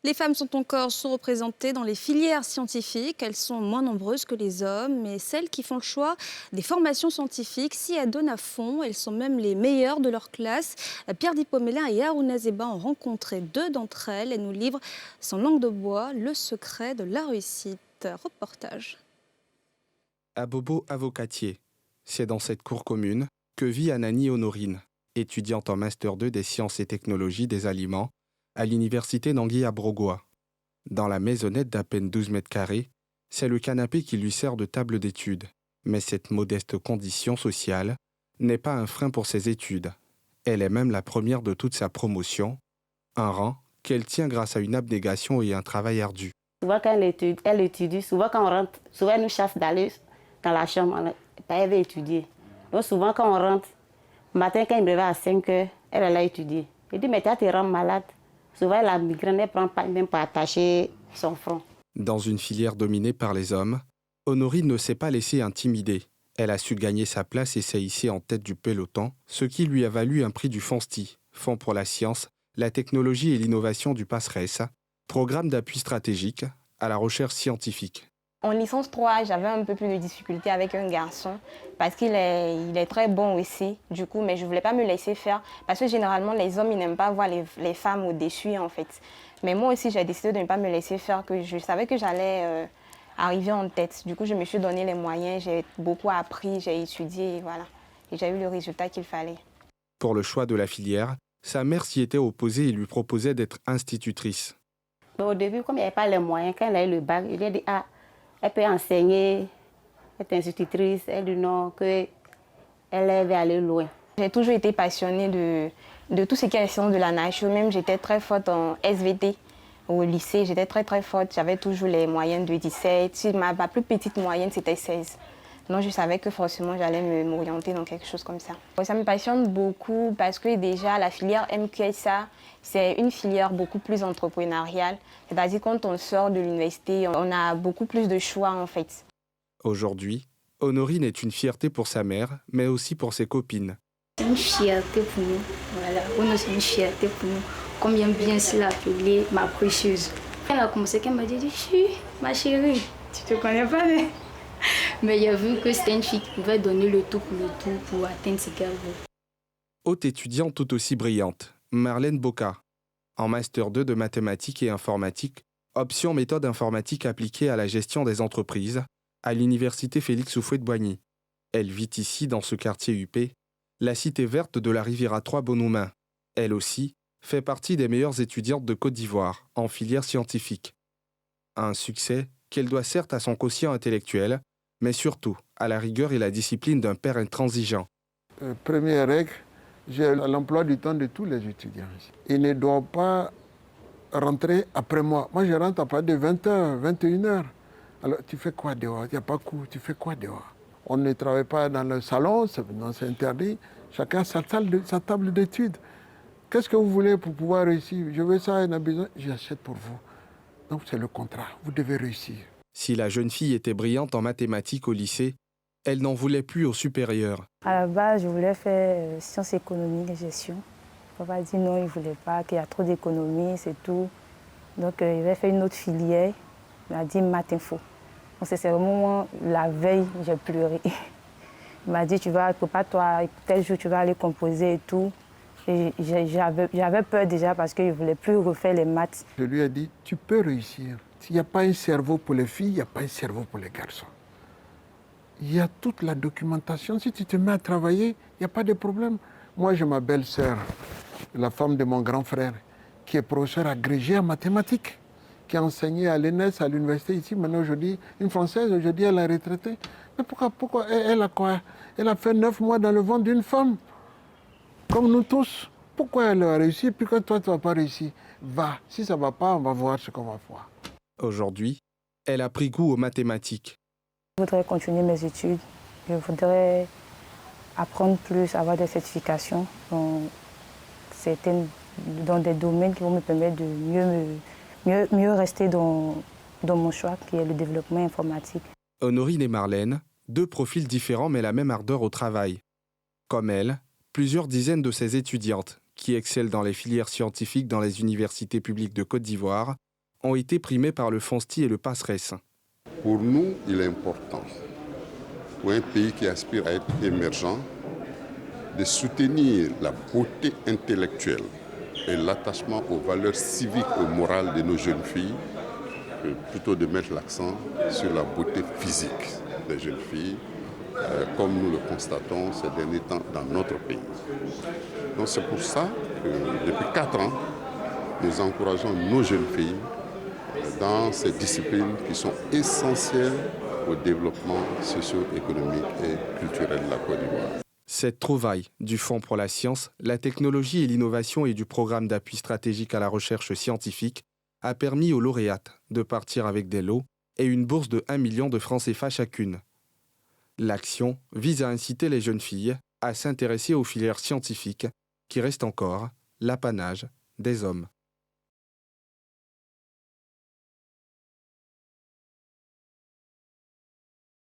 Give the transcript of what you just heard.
Les femmes sont encore sous-représentées dans les filières scientifiques. Elles sont moins nombreuses que les hommes, mais celles qui font le choix des formations scientifiques s'y adonnent à fond. Elles sont même les meilleures de leur classe. Pierre Dipomélin et Harouna Zeba ont rencontré deux d'entre elles et nous livrent sans langue de bois le secret de la réussite. Reportage. À Bobo Avocatier, c'est dans cette cour commune que vit Anani Honorine, étudiante en Master 2 des sciences et technologies des aliments à l'université Nangui à Brogoua. Dans la maisonnette d'à peine 12 mètres carrés, c'est le canapé qui lui sert de table d'études. Mais cette modeste condition sociale n'est pas un frein pour ses études. Elle est même la première de toute sa promotion, un rang qu'elle tient grâce à une abnégation et un travail ardu. Souvent quand elle étudie, souvent quand on rentre, souvent elle nous chasse d'aller dans la chambre, elle veut étudier. Donc souvent quand on rentre, le matin quand il me réveille à 5 heures, elle a étudié. Je dis mais tu te rends malade. Souvent la migraine, elle ne prend pas même pour attacher son front. Dans une filière dominée par les hommes, Honorine ne s'est pas laissée intimider. Elle a su gagner sa place et s'est hissée en tête du peloton, ce qui lui a valu un prix du FONSTI, Fonds pour la science, la technologie et l'innovation du PASRES, programme d'appui stratégique à la recherche scientifique. En licence 3, j'avais un peu plus de difficultés avec un garçon parce qu'il est très bon aussi, du coup, mais je ne voulais pas me laisser faire parce que généralement, les hommes, ils n'aiment pas voir les femmes au-dessus, en fait. Mais moi aussi, j'ai décidé de ne pas me laisser faire, que je savais que j'allais arriver en tête. Du coup, je me suis donné les moyens, j'ai beaucoup appris, j'ai étudié, et voilà. Et j'ai eu le résultat qu'il fallait. Pour le choix de la filière, sa mère s'y était opposée et lui proposait d'être institutrice. Au début, comme il n'y avait pas les moyens, quand elle a eu le bac, il lui a dit elle peut enseigner, être institutrice, elle dit non, qu'elle va aller loin. J'ai toujours été passionnée de tout ce qui est sciences de la nature. Même j'étais très forte en SVT au lycée, j'étais très forte. J'avais toujours les moyennes de 17. Ma plus petite moyenne, c'était 16. Donc je savais que forcément j'allais m'orienter dans quelque chose comme ça. Ça me passionne beaucoup parce que déjà la filière MQSA, c'est une filière beaucoup plus entrepreneuriale. C'est-à-dire quand on sort de l'université, on a beaucoup plus de choix en fait. Aujourd'hui, Honorine est une fierté pour sa mère, mais aussi pour ses copines. C'est une fierté pour nous. Voilà, pour nous c'est une fierté pour nous. Combien bien c'est l'appelée ma précieuse. Elle a commencé qu'elle m'a dit, ma chérie, tu te connais pas mais il a vu que c'était une fille qui pouvait donner le tout pour atteindre ce qu'elle veut. Autre étudiante tout aussi brillante, Marlène Boca, en Master 2 de mathématiques et informatique, option méthode informatique appliquée à la gestion des entreprises, à l'université Félix Houphouët-Boigny. Elle vit ici, dans ce quartier UP, la cité verte de la Riviera 3 Bonoumin. Elle aussi fait partie des meilleures étudiantes de Côte d'Ivoire, en filière scientifique. Un succès qu'elle doit certes à son quotient intellectuel, mais surtout à la rigueur et la discipline d'un père intransigeant. Première règle, j'ai l'emploi du temps de tous les étudiants. Ils ne doivent pas rentrer après moi. Moi, je rentre à partir de 20h, 21h. Alors, tu fais quoi dehors? Il n'y a pas cours, tu fais quoi dehors? On ne travaille pas dans le salon, c'est interdit. Chacun a sa table d'études. Qu'est-ce que vous voulez pour pouvoir réussir? Je veux ça, il y en a besoin, j'achète pour vous. Donc, c'est le contrat, vous devez réussir. Si la jeune fille était brillante en mathématiques au lycée, elle n'en voulait plus au supérieur. À la base, je voulais faire sciences économiques et gestion. Papa a dit non, il ne voulait pas, qu'il y a trop d'économie, c'est tout. Donc, il avait fait une autre filière. Il m'a dit maths info. Donc, c'est vraiment la veille, j'ai pleuré. Il m'a dit, tu vas, prépare-toi, tel jour, tu vas aller composer et tout. Et j'avais peur déjà parce qu'il ne voulait plus refaire les maths. Je lui ai dit, tu peux réussir. S'il n'y a pas un cerveau pour les filles, il n'y a pas un cerveau pour les garçons. Il y a toute la documentation. Si tu te mets à travailler, il n'y a pas de problème. Moi, j'ai ma belle-sœur, la femme de mon grand frère, qui est professeure agrégée en mathématiques, qui a enseigné à l'ENS, à l'université ici. Maintenant, aujourd'hui, une Française, aujourd'hui, elle est retraitée. Mais pourquoi elle a quoi? Elle a fait 9 mois dans le ventre d'une femme, comme nous tous. Pourquoi elle a réussi, puis quand toi, tu ne vas pas réussir? Va. Si ça ne va pas, on va voir ce qu'on va voir. Aujourd'hui, elle a pris goût aux mathématiques. Je voudrais continuer mes études. Je voudrais apprendre plus, avoir des certifications dans des domaines qui vont me permettre de mieux rester dans mon choix, qui est le développement informatique. Honorine et Marlène, deux profils différents mais la même ardeur au travail. Comme elle, plusieurs dizaines de ces étudiantes qui excellent dans les filières scientifiques dans les universités publiques de Côte d'Ivoire ont été primés par le FONSTI et le PASRES. Pour nous, il est important, pour un pays qui aspire à être émergent, de soutenir la beauté intellectuelle et l'attachement aux valeurs civiques et morales de nos jeunes filles, plutôt de mettre l'accent sur la beauté physique des jeunes filles, comme nous le constatons ces derniers temps dans notre pays. Donc c'est pour ça que depuis 4 ans, nous encourageons nos jeunes filles dans ces disciplines qui sont essentielles au développement socio-économique et culturel de la Côte d'Ivoire. Cette trouvaille du Fonds pour la science, la technologie et l'innovation et du programme d'appui stratégique à la recherche scientifique a permis aux lauréates de partir avec des lots et une bourse de 1 million de francs CFA chacune. L'action vise à inciter les jeunes filles à s'intéresser aux filières scientifiques qui restent encore l'apanage des hommes.